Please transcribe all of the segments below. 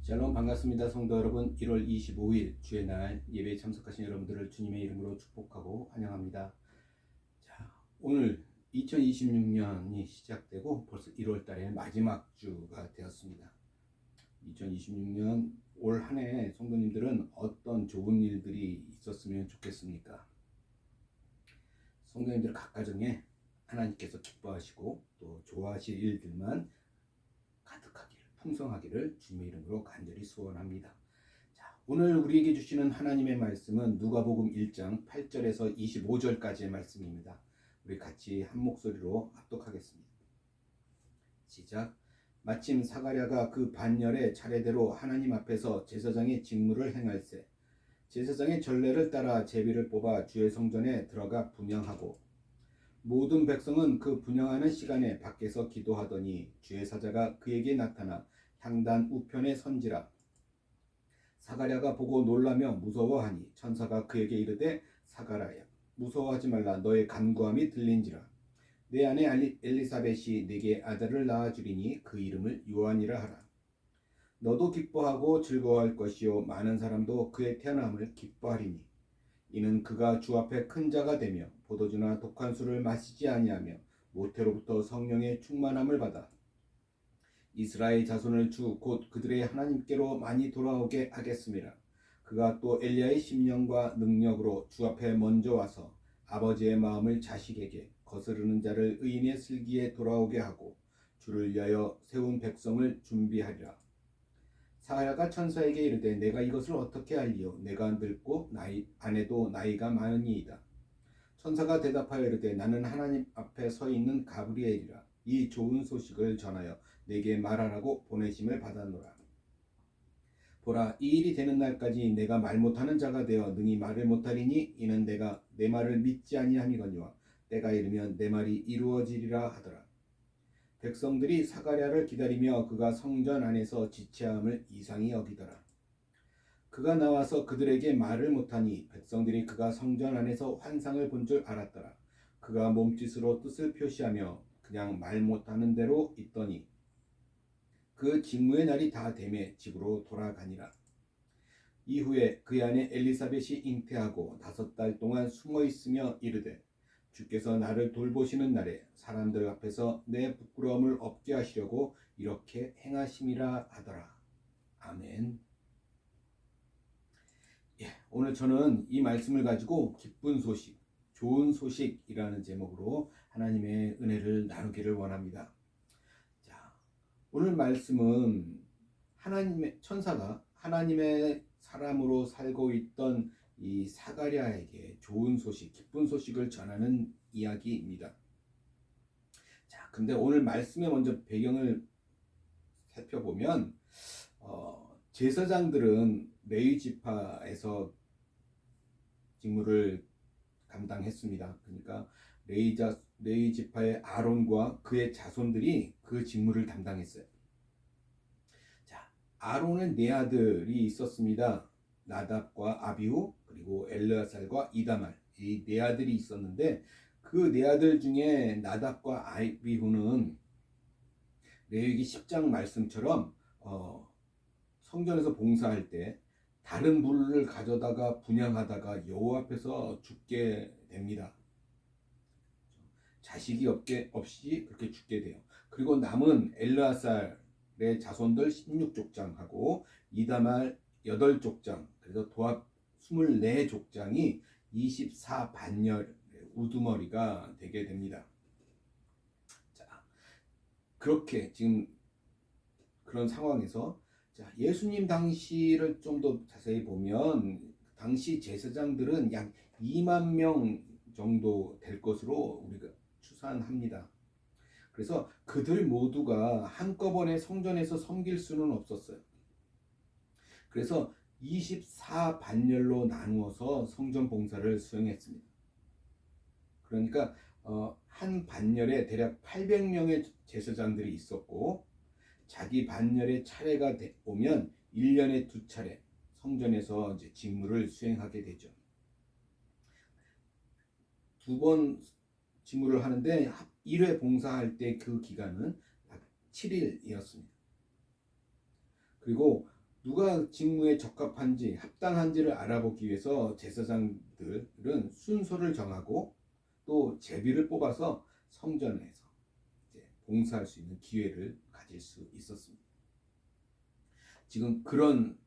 샬롬 반갑습니다. 성도 여러분, 1월 25일 주의 날 예배에 참석하신 여러분들을 주님의 이름으로 축복하고 환영합니다. 자, 오늘 2026년이 시작되고 벌써 1월 달의 마지막 주가 되었습니다. 2026년 올 한 해 성도님들은 어떤 좋은 일들이 있었으면 좋겠습니까? 성도님들 각 가정에 하나님께서 기뻐하시고 또 좋아하실 일들만 가득하기를, 풍성하기를 주님의 이름으로 간절히 소원합니다. 자, 오늘 우리에게 주시는 하나님의 말씀은 누가복음 1장 8절에서 25절까지의 말씀입니다. 우리 같이 한 목소리로 합독하겠습니다. 시작. 마침 사가랴가 그 반열에 차례대로 하나님 앞에서 제사장의 직무를 행할세. 제사장의 전례를 따라 제비를 뽑아 주의 성전에 들어가 분향하고 모든 백성은 그 분향하는 시간에 밖에서 기도하더니 주의 사자가 그에게 나타나 향단 우편에 선지라. 사가랴가 보고 놀라며 무서워하니 천사가 그에게 이르되 사가랴야 무서워하지 말라. 너의 간구함이 들린지라. 내 아내 엘리사벳이 네게 아들을 낳아주리니 그 이름을 요한이라 하라. 너도 기뻐하고 즐거워할 것이요 많은 사람도 그의 태어남을 기뻐하리니 이는 그가 주 앞에 큰 자가 되며 포도주나 독한 술을 마시지 아니하며 모태로부터 성령의 충만함을 받아 이스라엘 자손을 주 곧 그들의 하나님께로 많이 돌아오게 하겠습니다. 그가 또 엘리야의 심령과 능력으로 주 앞에 먼저 와서 아버지의 마음을 자식에게 거스르는 자를 의인의 슬기에 돌아오게 하고 주를 위하여 세운 백성을 준비하리라. 사가랴가 천사에게 이르되 내가 이것을 어떻게 알리요? 내가 늙고 아내도 나이가 많으니이다. 천사가 대답하여 이르되 나는 하나님 앞에 서 있는 가브리엘이라. 이 좋은 소식을 전하여 내게 말하라고 보내심을 받았노라. 보라, 이 일이 되는 날까지 내가 말 못하는 자가 되어 능히 말을 못하리니 이는 내가 내 말을 믿지 아니함이거니와 때가 이르면 내 말이 이루어지리라 하더라. 백성들이 사가랴를 기다리며 그가 성전 안에서 지체함을 이상히 여기더라. 그가 나와서 그들에게 말을 못하니 백성들이 그가 성전 안에서 환상을 본 줄 알았더라. 그가 몸짓으로 뜻을 표시하며 그냥 말 못하는 대로 있더니 그 직무의 날이 다 되매 집으로 돌아가니라. 이후에 그의 아내 엘리사벳이 잉태하고 5달 동안 숨어 있으며 이르되 주께서 나를 돌보시는 날에 사람들 앞에서 내 부끄러움을 없게 하시려고 이렇게 행하심이라 하더라. 아멘. 오늘 저는 이 말씀을 가지고 기쁜 소식, 좋은 소식이라는 제목으로 하나님의 은혜를 나누기를 원합니다. 자, 오늘 말씀은 하나님의 천사가 하나님의 사람으로 살고 있던 이 사가랴에게 좋은 소식, 기쁜 소식을 전하는 이야기입니다. 자, 근데 오늘 말씀의 먼저 배경을 살펴보면 제사장들은 레위 지파에서 직무를 감당했습니다. 그러니까 레위 지파의 아론과 그의 자손들이 그 직무를 담당했어요. 자, 아론은 4아들이 있었습니다. 나답과 아비후 그리고 엘르아살과 이다말 이 4아들이 있었는데 그 4아들 중에 나답과 아비후는 레위기 10장 말씀처럼 성전에서 봉사할 때 다른 불을 가져다가 분향하다가 여호와 앞에서 죽게 됩니다. 자식이 없이 그렇게 죽게 돼요. 그리고 남은 엘르아살의 자손들 16족장하고 이다말 8족장, 그래서 도합 24족장이 24반열 우두머리가 되게 됩니다. 자, 그렇게 지금 그런 상황에서 자, 예수님 당시를 좀 더 자세히 보면 당시 제사장들은 약 2만 명 정도 될 것으로 우리가 추산합니다. 그래서 그들 모두가 한꺼번에 성전에서 섬길 수는 없었어요. 그래서 24반열로 나누어서 성전 봉사를 수행했습니다. 그러니까 한 반열에 대략 800명의 제사장들이 있었고 자기 반열의 차례가 오면 1년에 2차례 성전에서 이제 직무를 수행하게 되죠. 2번 직무를 하는데 1회 봉사할 때 그 기간은 약 7일이었습니다. 그리고 누가 직무에 적합한지 합당한지를 알아보기 위해서 제사장들은 순서를 정하고 또 제비를 뽑아서 성전에서 이제 봉사할 수 있는 기회를 가질 수 있었습니다. 지금 그런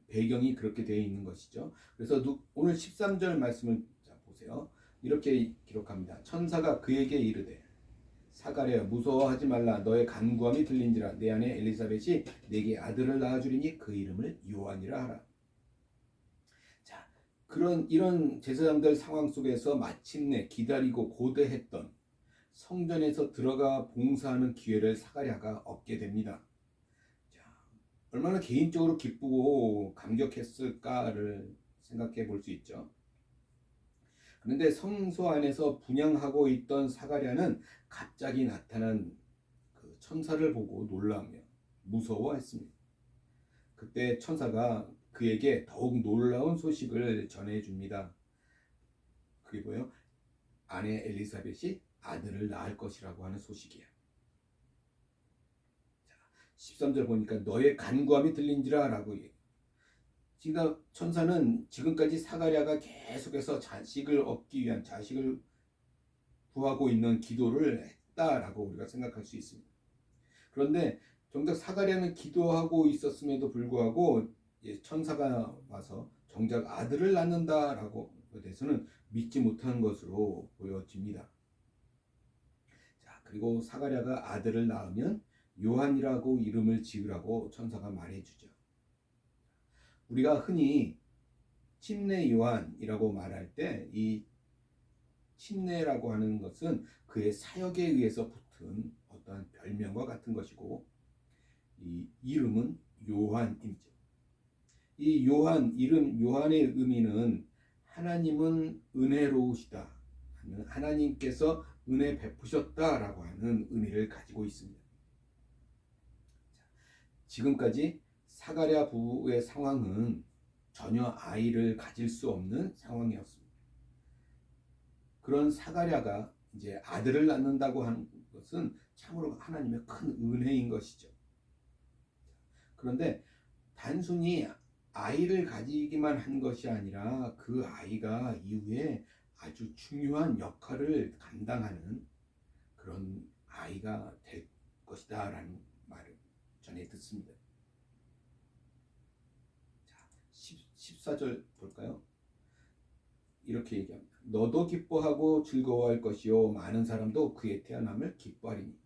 배경이 그렇게 되어 있는 것이죠. 그래서 오늘 13절 말씀을 보세요. 이렇게 기록합니다. 천사가 그에게 이르되 사가랴 무서워하지 말라. 너의 간구함이 들린지라. 내 아내 엘리사벳이 내게 아들을 낳아주리니 그 이름을 요한이라 하라. 자, 이런 제사장들 상황 속에서 마침내 기다리고 고대했던 성전에서 들어가 봉사하는 기회를 사가랴가 얻게 됩니다. 자, 얼마나 개인적으로 기쁘고 감격했을까를 생각해 볼 수 있죠. 그런데 성소 안에서 분향하고 있던 사가랴는 갑자기 나타난 그 천사를 보고 놀라며 무서워했습니다. 그때 천사가 그에게 더욱 놀라운 소식을 전해줍니다. 그게 뭐예요? 아내 엘리사벳이 아들을 낳을 것이라고 하는 소식이에요. 13절 보니까 너의 간구함이 들린지라 라고 얘기해요. 지금 천사는 지금까지 사가랴가 계속해서 자식을 얻기 위한, 자식을 구하고 있는 기도를 했다라고 우리가 생각할 수 있습니다. 그런데 정작 사가랴는 기도하고 있었음에도 불구하고 천사가 와서 정작 아들을 낳는다라고 대해서는 믿지 못하는 것으로 보여집니다. 자, 그리고 사가랴가 아들을 낳으면 요한이라고 이름을 지으라고 천사가 말해주죠. 우리가 흔히 침례 요한이라고 말할 때 이 침례라고 하는 것은 그의 사역에 의해서 붙은 어떠한 별명과 같은 것이고, 이 이름은 요한이죠. 이 요한 이름 요한의 의미는 하나님은 은혜로우시다, 하나님께서 은혜 베푸셨다라고 하는 의미를 가지고 있습니다. 지금까지 사가랴 부부의 상황은 전혀 아이를 가질 수 없는 상황이었습니다. 그런 사가랴가 이제 아들을 낳는다고 하는 것은 참으로 하나님의 큰 은혜인 것이죠. 그런데 단순히 아이를 가지기만 한 것이 아니라 그 아이가 이후에 아주 중요한 역할을 감당하는 그런 아이가 될 것이다 라는 말을 전해 듣습니다. 자, 14절 볼까요? 이렇게 얘기합니다. 너도 기뻐하고 즐거워할 것이요 많은 사람도 그의 태어남을 기뻐하리니.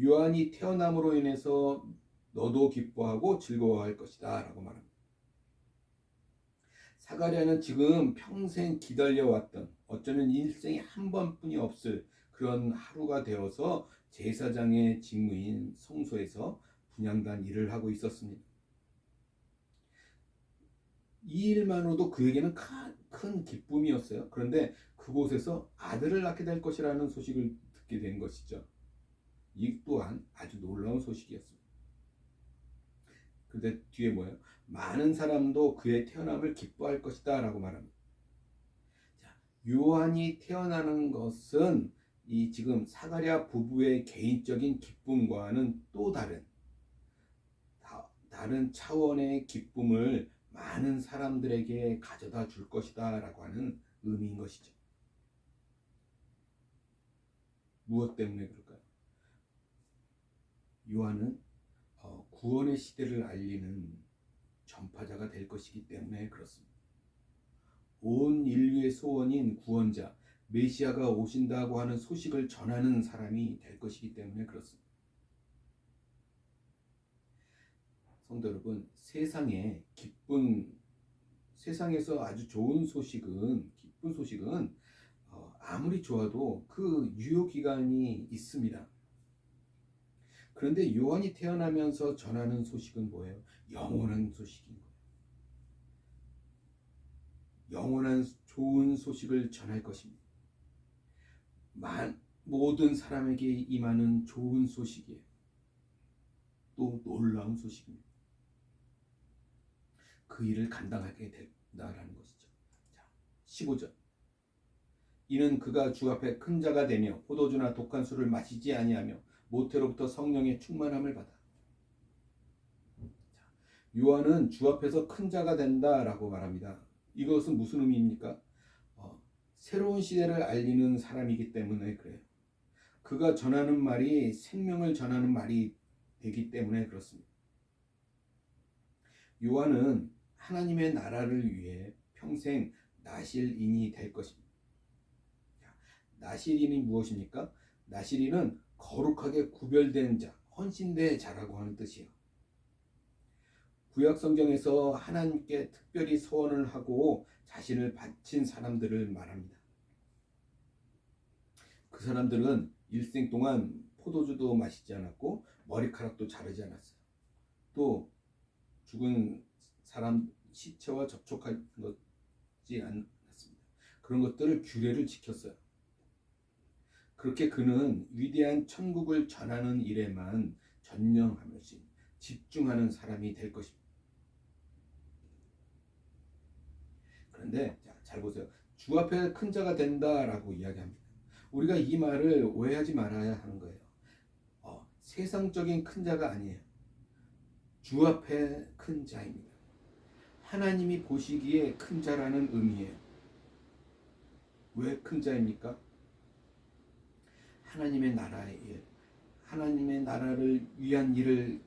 요한이 태어남으로 인해서 너도 기뻐하고 즐거워할 것이다 라고 말합니다. 사가랴는 지금 평생 기다려왔던, 어쩌면 일생에 한 번뿐이 없을 그런 하루가 되어서 제사장의 직무인 성소에서 분향단 일을 하고 있었습니다. 이 일만으로도 그에게는 큰 기쁨이었어요. 그런데 그곳에서 아들을 낳게 될 것이라는 소식을 듣게 된 것이죠. 이 또한 아주 놀라운 소식이었습니다. 그런데 뒤에 뭐예요? 많은 사람도 그의 태어남을 기뻐할 것이다 라고 말합니다. 자, 요한이 태어나는 것은 이 지금 사가랴 부부의 개인적인 기쁨과는 또 다른 차원의 기쁨을 많은 사람들에게 가져다 줄 것이다 라고 하는 의미인 것이죠. 무엇 때문에 그럴까요? 요한은 구원의 시대를 알리는 전파자가 될 것이기 때문에 그렇습니다. 온 인류의 소원인 구원자 메시아가 오신다고 하는 소식을 전하는 사람이 될 것이기 때문에 그렇습니다. 성도 여러분, 세상에서 아주 좋은 소식은, 기쁜 소식은 아무리 좋아도 그 유효 기간이 있습니다. 그런데 요한이 태어나면서 전하는 소식은 뭐예요? 영원한 소식인 거예요. 영원한 좋은 소식을 전할 것입니다. 모든 사람에게 임하는 좋은 소식이에요. 또 놀라운 소식입니다. 그 일을 감당하게 된다라는 것이죠. 자, 15절. 이는 그가 주 앞에 큰 자가 되며 포도주나 독한 술을 마시지 아니하며 모태로부터 성령의 충만함을 받아. 요한은 주 앞에서 큰 자가 된다라고 말합니다. 이것은 무슨 의미입니까? 새로운 시대를 알리는 사람이기 때문에 그래요. 그가 전하는 말이 생명을 전하는 말이 되기 때문에 그렇습니다. 요한은 하나님의 나라를 위해 평생 나실인이 될 것입니다. 나실인이 무엇입니까? 나실인은 거룩하게 구별된 자, 헌신된 자라고 하는 뜻이에요. 구약 성경에서 하나님께 특별히 소원을 하고 자신을 바친 사람들을 말합니다. 그 사람들은 일생 동안 포도주도 마시지 않았고 머리카락도 자르지 않았어요. 또 죽은 사람 시체와 접촉하지 않았습니다. 그런 것들을 규례를 지켰어요. 그렇게 그는 위대한 천국을 전하는 일에만 전념하면서 집중하는 사람이 될 것입니다. 그런데 잘 보세요. 주 앞에 큰 자가 된다라고 이야기합니다. 우리가 이 말을 오해하지 말아야 하는 거예요. 세상적인 큰 자가 아니에요. 주 앞에 큰 자입니다. 하나님이 보시기에 큰 자라는 의미예요. 왜 큰 자입니까? 하나님의 나라의 일, 하나님의 나라를 위한 일을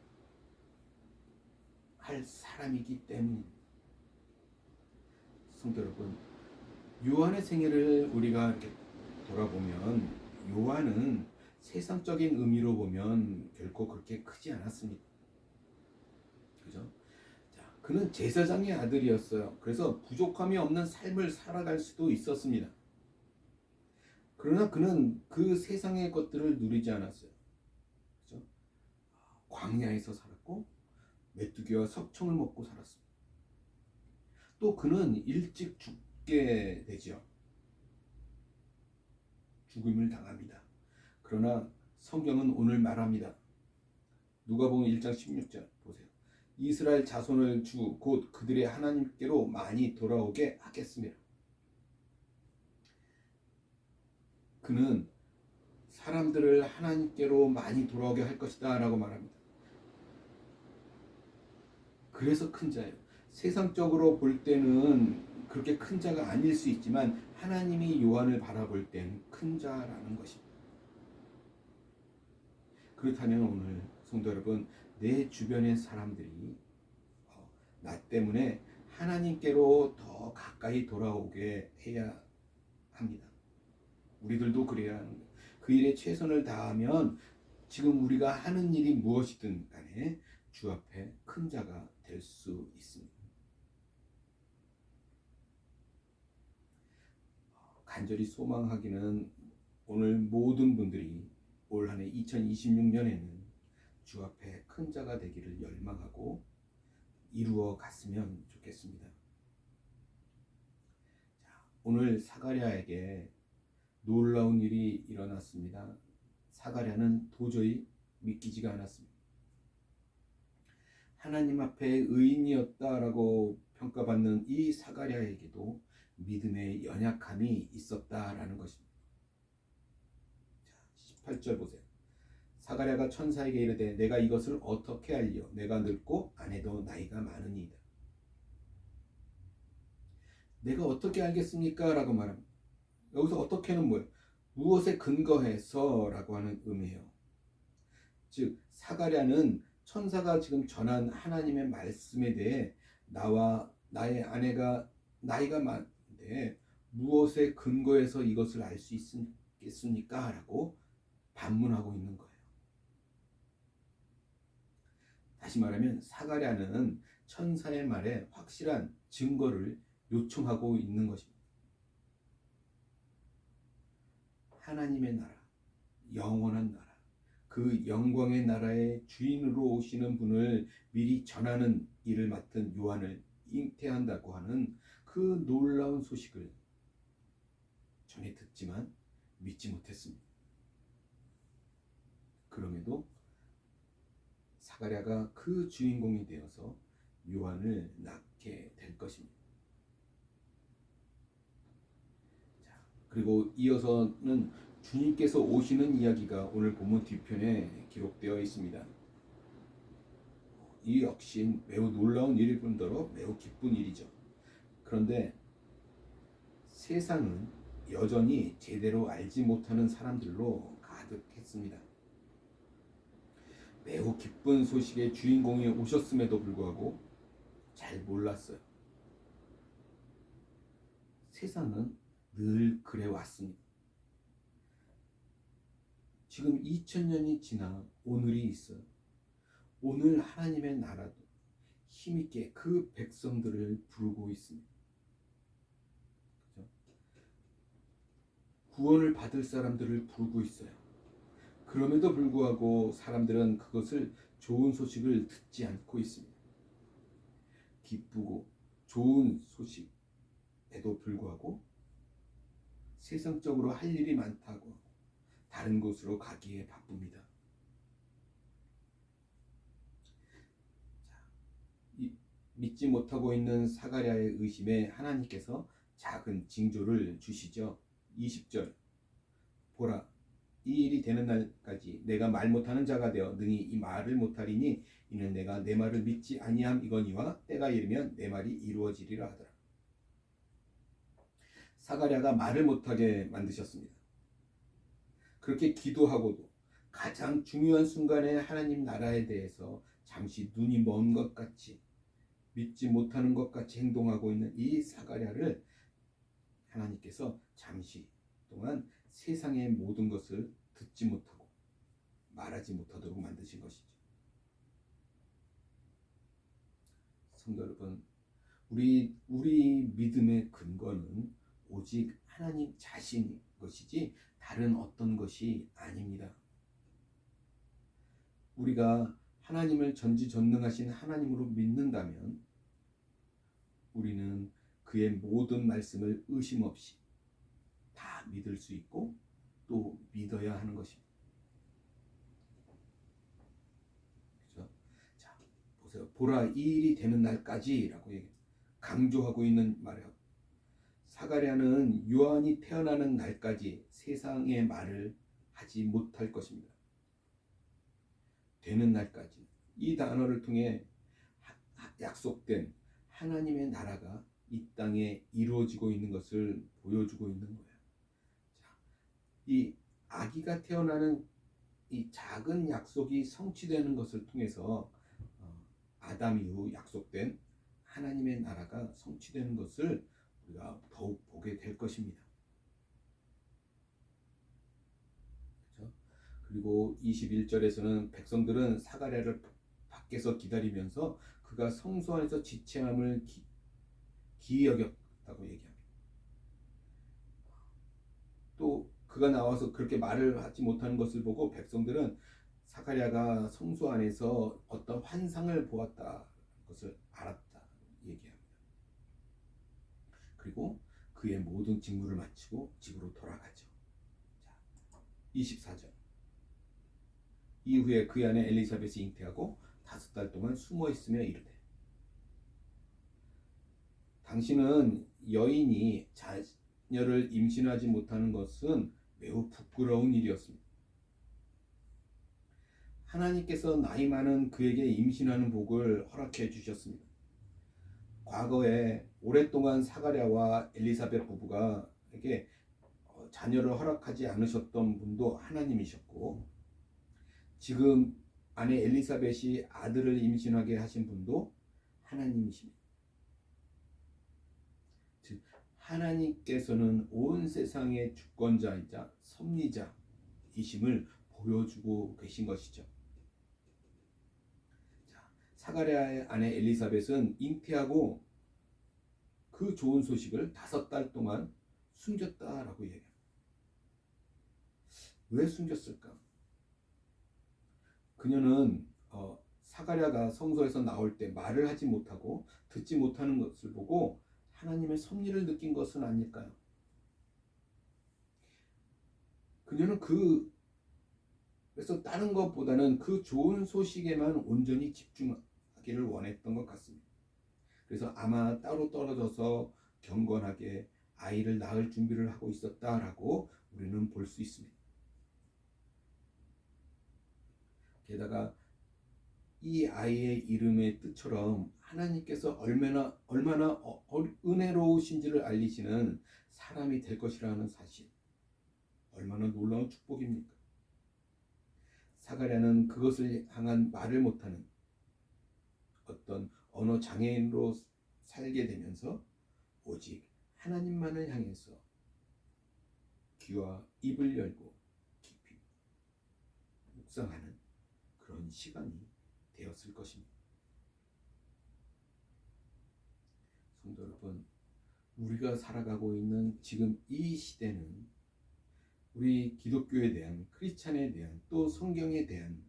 할 사람이기 때문입니다. 성도 여러분, 요한의 생애를 우리가 이렇게 돌아보면 요한은 세상적인 의미로 보면 결코 그렇게 크지 않았습니다. 그죠? 자, 그는 제사장의 아들이었어요. 그래서 부족함이 없는 삶을 살아갈 수도 있었습니다. 그러나 그는 그 세상의 것들을 누리지 않았어요. 그죠? 광야에서 살았고 메뚜기와 석청을 먹고 살았습니다. 또 그는 일찍 죽게 되죠. 죽음을 당합니다. 그러나 성경은 오늘 말합니다. 누가복음 1장 16절 보세요. 이스라엘 자손을 주 곧 그들의 하나님께로 많이 돌아오게 하겠습니다. 그는 사람들을 하나님께로 많이 돌아오게 할 것이다 라고 말합니다. 그래서 큰 자예요. 세상적으로 볼 때는 그렇게 큰 자가 아닐 수 있지만 하나님이 요한을 바라볼 때는 큰 자라는 것입니다. 그렇다면 오늘 성도 여러분, 내 주변의 사람들이 나 때문에 하나님께로 더 가까이 돌아오게 해야 합니다. 우리들도 그래야 하는 거예요. 그 일에 최선을 다하면 지금 우리가 하는 일이 무엇이든 간에 주 앞에 큰 자가 될 수 있습니다. 간절히 소망하기는 오늘 모든 분들이 올 한 해 2026년에는 주 앞에 큰 자가 되기를 열망하고 이루어 갔으면 좋겠습니다. 자, 오늘 사가랴에게 놀라운 일이 일어났습니다. 사가랴는 도저히 믿기지가 않았습니다. 하나님 앞에 의인이었다라고 평가받는 이 사가랴에게도 믿음의 연약함이 있었다라는 것입니다. 자, 18절 보세요. 사가랴가 천사에게 이르되 내가 이것을 어떻게 알리오? 내가 늙고 아내도 나이가 많으니이다. 내가 어떻게 알겠습니까? 라고 말합니다. 여기서 어떻게는 뭐예요? 무엇에 근거해서 라고 하는 의미예요. 즉 사가랴는 천사가 지금 전한 하나님의 말씀에 대해 나와 나의 아내가 나이가 많은데 무엇에 근거해서 이것을 알 수 있겠습니까? 라고 반문하고 있는 거예요. 다시 말하면 사가랴는 천사의 말에 확실한 증거를 요청하고 있는 것입니다. 하나님의 나라, 영원한 나라, 그 영광의 나라의 주인으로 오시는 분을 미리 전하는 일을 맡은 요한을 잉태한다고 하는 그 놀라운 소식을 전해 듣지만 믿지 못했습니다. 그럼에도 사가랴가 그 주인공이 되어서 요한을 낳게 될 것입니다. 자, 그리고 이어서는 주님께서 오시는 이야기가 오늘 본문 뒤편에 기록되어 있습니다. 이 역시 매우 놀라운 일일 뿐더러 매우 기쁜 일이죠. 그런데 세상은 여전히 제대로 알지 못하는 사람들로 가득했습니다. 매우 기쁜 소식의 주인공이 오셨음에도 불구하고 잘 몰랐어요. 세상은 늘 그래 왔습니다. 지금 2000년이 지나 오늘이 있어요. 오늘 하나님의 나라도 힘있게 그 백성들을 부르고 있습니다. 그렇죠? 구원을 받을 사람들을 부르고 있어요. 그럼에도 불구하고 사람들은 그것을 좋은 소식을 듣지 않고 있습니다. 기쁘고 좋은 소식에도 불구하고 세상적으로 할 일이 많다고 다른 곳으로 가기에 바쁩니다. 믿지 못하고 있는 사가랴의 의심에 하나님께서 작은 징조를 주시죠. 20절 보라, 이 일이 되는 날까지 내가 말 못하는 자가 되어 능히 이 말을 못하리니 이는 내가 내 말을 믿지 아니함이거니와 때가 이르면 내 말이 이루어지리라 하더라. 사가랴가 말을 못하게 만드셨습니다. 그렇게 기도하고도 가장 중요한 순간에 하나님 나라에 대해서 잠시 눈이 먼 것 같이 믿지 못하는 것 같이 행동하고 있는 이 사가랴를 하나님께서 잠시 동안 세상의 모든 것을 듣지 못하고 말하지 못하도록 만드신 것이죠. 성도 여러분, 우리 믿음의 근거는 오직 하나님 자신인 것이지 다른 어떤 것이 아닙니다. 우리가 하나님을 전지전능하신 하나님으로 믿는다면 우리는 그의 모든 말씀을 의심 없이 다 믿을 수 있고 또 믿어야 하는 것입니다. 그렇죠? 자, 보세요. 보라, 이 일이 되는 날까지라고 강조하고 있는 말이에요. 사가랴는 요한이 태어나는 날까지 세상의 말을 하지 못할 것입니다. 되는 날까지. 이 단어를 통해 약속된 하나님의 나라가 이 땅에 이루어지고 있는 것을 보여주고 있는 거예요. 자, 이 아기가 태어나는 이 작은 약속이 성취되는 것을 통해서 아담 이후 약속된 하나님의 나라가 성취되는 것을 우리가 더욱 보게 될 것입니다. 그렇죠? 그리고 21절에서는 백성들은 사가랴를 밖에서 기다리면서 그가 성소 안에서 지체함을 기이 여겼다고 얘기합니다. 또 그가 나와서 그렇게 말을 하지 못하는 것을 보고 백성들은 사가랴가 성소 안에서 어떤 환상을 보았다 것을 알았다 얘기합니다. 그리고 그의 모든 직무를 마치고 집으로 돌아가죠. 자, 24절 이후에 그 안에 엘리사벳이 잉태하고 5달 동안 숨어 있으며 이르되 당신은 여인이 자녀를 임신하지 못하는 것은 매우 부끄러운 일이었습니다. 하나님께서 나이 많은 그에게 임신하는 복을 허락해 주셨습니다. 과거에 오랫동안 사가랴와 엘리사벳 부부가에게 자녀를 허락하지 않으셨던 분도 하나님이셨고 지금 아내 엘리사벳이 아들을 임신하게 하신 분도 하나님이십니다. 즉 하나님께서는 온 세상의 주권자이자 섭리자이심을 보여주고 계신 것이죠. 사가랴의 아내 엘리사벳은 잉태하고 그 좋은 소식을 5달 동안 숨겼다라고 얘기합니다. 왜 숨겼을까? 그녀는 사가랴가 성소에서 나올 때 말을 하지 못하고 듣지 못하는 것을 보고 하나님의 섭리를 느낀 것은 아닐까요? 그녀는 그래서 다른 것보다는 그 좋은 소식에만 온전히 집중하기를 원했던 것 같습니다. 그래서 아마 따로 떨어져서 경건하게 아이를 낳을 준비를 하고 있었다라고 우리는 볼 수 있습니다. 게다가 이 아이의 이름의 뜻처럼 하나님께서 얼마나 은혜로우신지를 알리시는 사람이 될 것이라는 사실, 얼마나 놀라운 축복입니까? 사가랴는 그것을 향한 말을 못하는 어떤 언어 장애인으로 살게 되면서 오직 하나님만을 향해서 귀와 입을 열고 깊이 묵상하는 그런 시간이 되었을 것입니다. 성도 여러분, 우리가 살아가고 있는 지금 이 시대는 우리 기독교에 대한, 크리스찬에 대한, 또 성경에 대한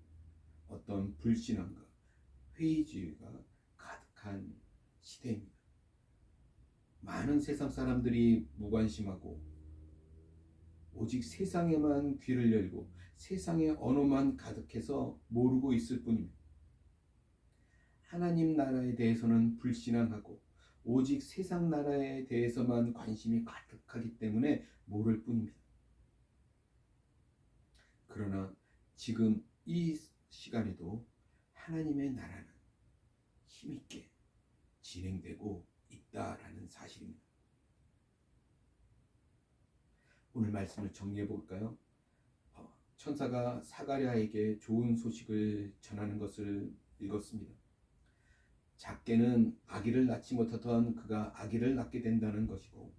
어떤 불신앙과 회의주의가 가득한 시대입니다. 많은 세상 사람들이 무관심하고 오직 세상에만 귀를 열고 세상의 언어만 가득해서 모르고 있을 뿐입니다. 하나님 나라에 대해서는 불신앙하고 오직 세상 나라에 대해서만 관심이 가득하기 때문에 모를 뿐입니다. 그러나 지금 이 시간에도 하나님의 나라는 힘있게 진행되고 있다라는 사실입니다. 오늘 말씀을 정리해 볼까요? 천사가 사가랴에게 좋은 소식을 전하는 것을 읽었습니다. 작게는 아기를 낳지 못하던 그가 아기를 낳게 된다는 것이고,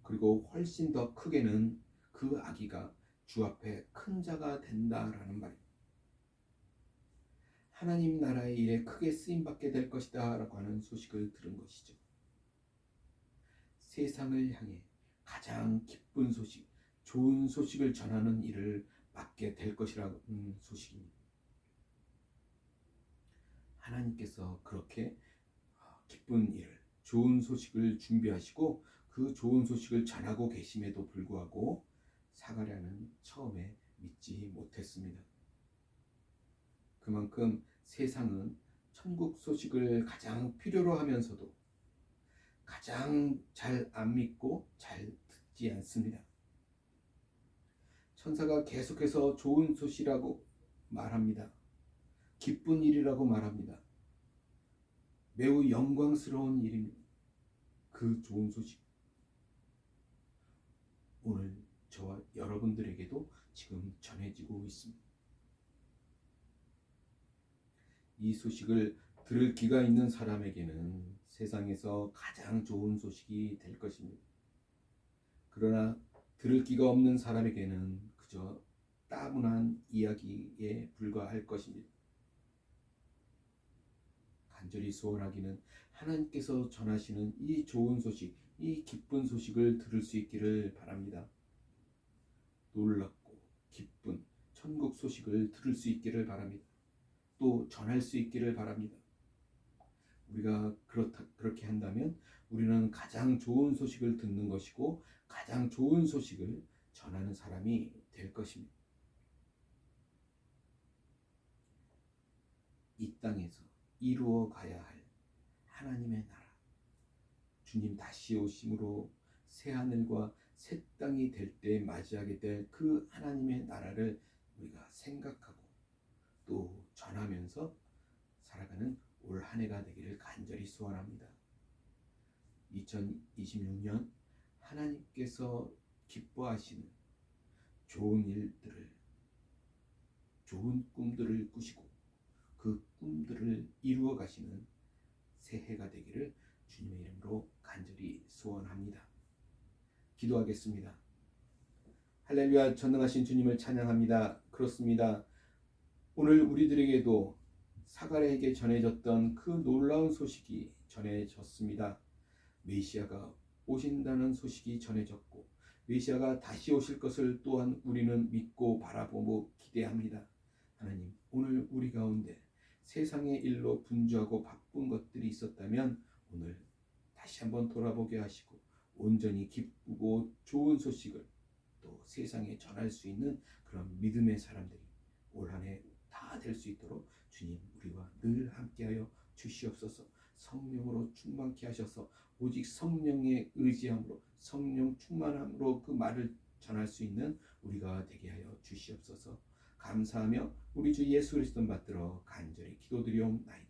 그리고 훨씬 더 크게는 그 아기가 주 앞에 큰 자가 된다라는 말입니다. 하나님 나라의 일에 크게 쓰임받게 될 것이다 라고 하는 소식을 들은 것이죠. 세상을 향해 가장 기쁜 소식, 좋은 소식을 전하는 일을 맡게 될 것이라는 소식입니다. 하나님께서 그렇게 기쁜 일을, 좋은 소식을 준비하시고 그 좋은 소식을 전하고 계심에도 불구하고 사가랴는 처음에 믿지 못했습니다. 그만큼 세상은 천국 소식을 가장 필요로 하면서도 가장 잘 안 믿고 잘 듣지 않습니다. 천사가 계속해서 좋은 소식이라고 말합니다. 기쁜 일이라고 말합니다. 매우 영광스러운 일입니다. 그 좋은 소식, 오늘 저와 여러분들에게도 지금 전해지고 있습니다. 이 소식을 들을 귀가 있는 사람에게는 세상에서 가장 좋은 소식이 될 것입니다. 그러나 들을 귀가 없는 사람에게는 그저 따분한 이야기에 불과할 것입니다. 간절히 소원하기는 하나님께서 전하시는 이 좋은 소식, 이 기쁜 소식을 들을 수 있기를 바랍니다. 놀랍고 기쁜 천국 소식을 들을 수 있기를 바랍니다. 또 전할 수 있기를 바랍니다. 우리가 그렇게 한다면 우리는 가장 좋은 소식을 듣는 것이고 가장 좋은 소식을 전하는 사람이 될 것입니다. 이 땅에서 이루어 가야 할 하나님의 나라, 주님 다시 오심으로 새 하늘과 새 땅이 될 때 맞이하게 될 그 하나님의 나라를 우리가 생각하고 또 전하면서 살아가는 올 한 해가 되기를 간절히 소원합니다. 2026년 하나님께서 기뻐하시는 좋은 일들을, 좋은 꿈들을 꾸시고 그 꿈들을 이루어 가시는 새해가 되기를 주님의 이름으로 간절히 소원합니다. 기도하겠습니다. 할렐루야, 전능하신 주님을 찬양합니다. 그렇습니다. 오늘 우리들에게도 사가랴에게 전해졌던 그 놀라운 소식이 전해졌습니다. 메시아가 오신다는 소식이 전해졌고 메시아가 다시 오실 것을 또한 우리는 믿고 바라보고 기대합니다. 하나님, 오늘 우리 가운데 세상의 일로 분주하고 바쁜 것들이 있었다면 오늘 다시 한번 돌아보게 하시고 온전히 기쁘고 좋은 소식을 또 세상에 전할 수 있는 그런 믿음의 사람들이 올 한 해 다 될 수 있도록 주님 우리와 늘 함께하여 주시옵소서. 성령으로 충만케 하셔서 오직 성령의 의지함으로 성령 충만함으로 그 말을 전할 수 있는 우리가 되게 하여 주시옵소서. 감사하며 우리 주 예수 그리스도 받들어 간절히 기도드리옵나이다.